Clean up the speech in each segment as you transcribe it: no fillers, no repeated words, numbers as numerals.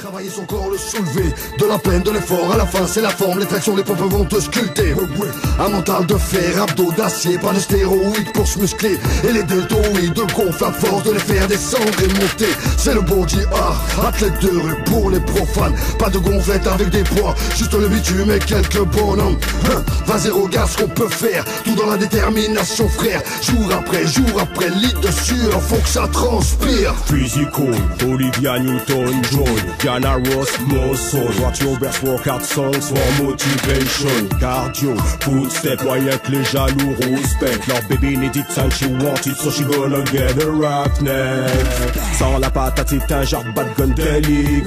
Travailler son corps, le soulever. De la peine, de l'effort, à la fin c'est la forme. Les tractions, les pompes vont te sculpter. Un mental de fer, abdos d'acier. Pas de stéroïdes pour se muscler. Et les deltoïdes de gonflent à force de les faire descendre et monter. C'est le body art, athlète de rue pour les profanes. Pas de gonflette avec des poids, juste le bitume et quelques bonhommes. Vas-y regarde ce qu'on peut faire, tout dans la détermination frère. Jour après, litre de sueur, faut que ça transpire. Physical, Olivia Newton-John, Diana Ross, muscle. Watch your best workout songs for motivation. Cardio, footstep, voyant que les jaloux respect. Leur baby need it and she want it, so she gonna get a rap next. Sans la patate, c'est un genre bad gun tel Y.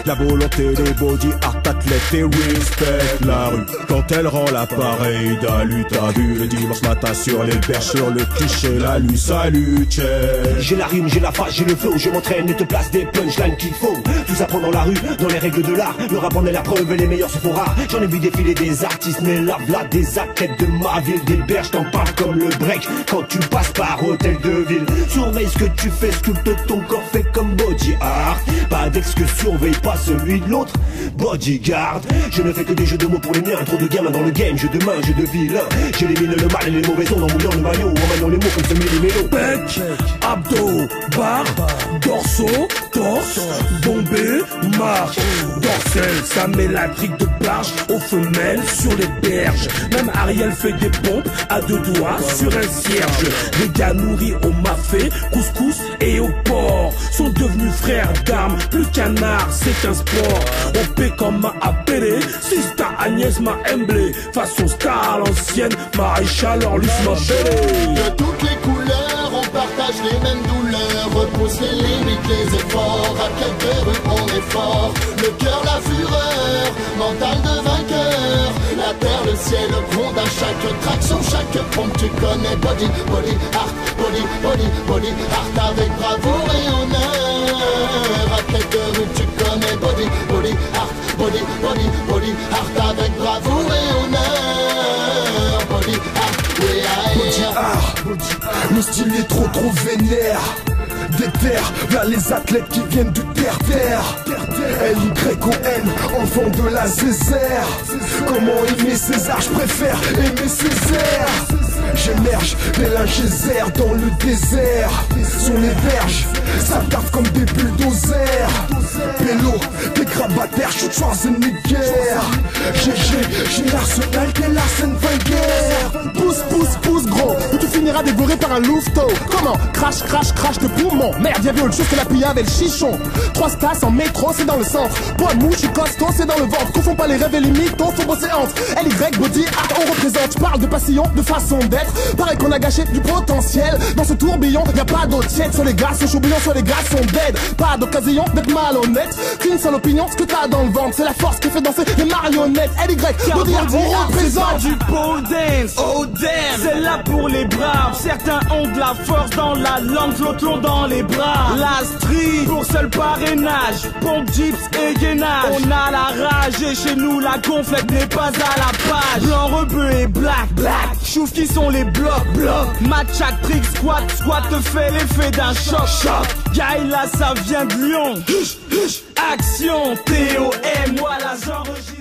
La volonté, les body art, athlètes et respect. La rue, quand elle rend l'appareil d'alu, t'as vu le dimanche matin sur les berges, sur le cliché, la lui salut, check. J'ai la rime, j'ai la face, j'ai le flow, je m'entraîne et te place des punchlines qu'il faut. Tout s'apprend dans la rue, dans les règles de l'art. Le rap en est la preuve et les meilleurs se font rares. J'en ai vu défiler des artistes, mais là, des athlètes de ma ville, des berges, t'en parles comme le break. Quand tu passes par hôtel de ville, surveille ce que tu fais, sculpte ton corps, fait comme body art. Pas d'excuse, surveille pas celui de l'autre. Bodyguard, je ne fais que des jeux de mots pour les miens. Trop de gamins dans le game, jeu de main, jeu de vilain. J'élimine le mal et les mauvais ondes en mouillant le maillot, en maniant les mots comme se met les mélos. Bec, abdos, barre, dorsaux, torse, bombé, marche. Dorsel, ça met la brique de barge aux femelles sur les berges. Même Ariel fait des pompes à deux doigts sur un cierge. Les gars nourris au mafé, couscous et au porc sont devenus frères d'armes. Plus canard, c'est un sport. On paie comme m'a appelé, Sista Agnès m'a emblé. Façon star à l'ancienne, Maréchal Orlus m'a bêlé. De toutes les couleurs, on partage les mêmes douleurs. Repousse les limites, les efforts. À quelques rues, on est fort. Le cœur, la fureur, mental de vainqueur. La terre, le ciel, gronde à chaque traction, chaque pompe. Tu connais body art, body art avec bravoure et honneur. À quelques rues, tu connais body art, body art avec bravoure et honneur. Body art, le style est trop vénère. Des terres, vers les athlètes qui viennent du terre-terre. L-Y-O-N, enfant de la Césaire. Comment aimer César, je préfère aimer Césaire. J'émerge, les lingésaires dans le désert. Sur les berges, ça tape comme des bulldozers. Pélo, des grabataires, shoot Schwarzenegger. GG, j'ai l'arsenal, t'es l'Arsène Wenger. Pousse, gros, ou tu finiras dévoré par un louveteau. Comment? Crash de poumon. Merde, y'avait autre chose que la pilla avec le chichon. 3 stas en métro, c'est dans le centre. Poids mou, je suis costaud, c'est dans le ventre. Confonds pas les rêves et les mythos, faut bosser entre LY, body, art, on représente. Je parle de passion, de façon d'être. Pareil qu'on a gâché du potentiel. Dans ce tourbillon, y'a pas d'eau tiède. Soit les gars sont chourbillons, soit les gars sont dead. Pas d'occasion d'être malhonnête. Qu'une seule opinion, ce que t'as dans le ventre, c'est la force qui fait danser les marionnettes. LY, body, art, on représente. Du pole dance, oh damn, c'est là pour les braves. Certains ont de la force dans la langue, l'autre l'ont dans les bras. La street, pour seul parrainage, pompe, jeeps et gainage. On a la rage et chez nous la gonflette n'est pas à la page. Blanc, rebeu et black, chouf qui sont les blocs. Matchak, trick, squat te fait l'effet d'un choc. Guy là ça vient de Lyon. Action, TOM, voilà j'enregistre.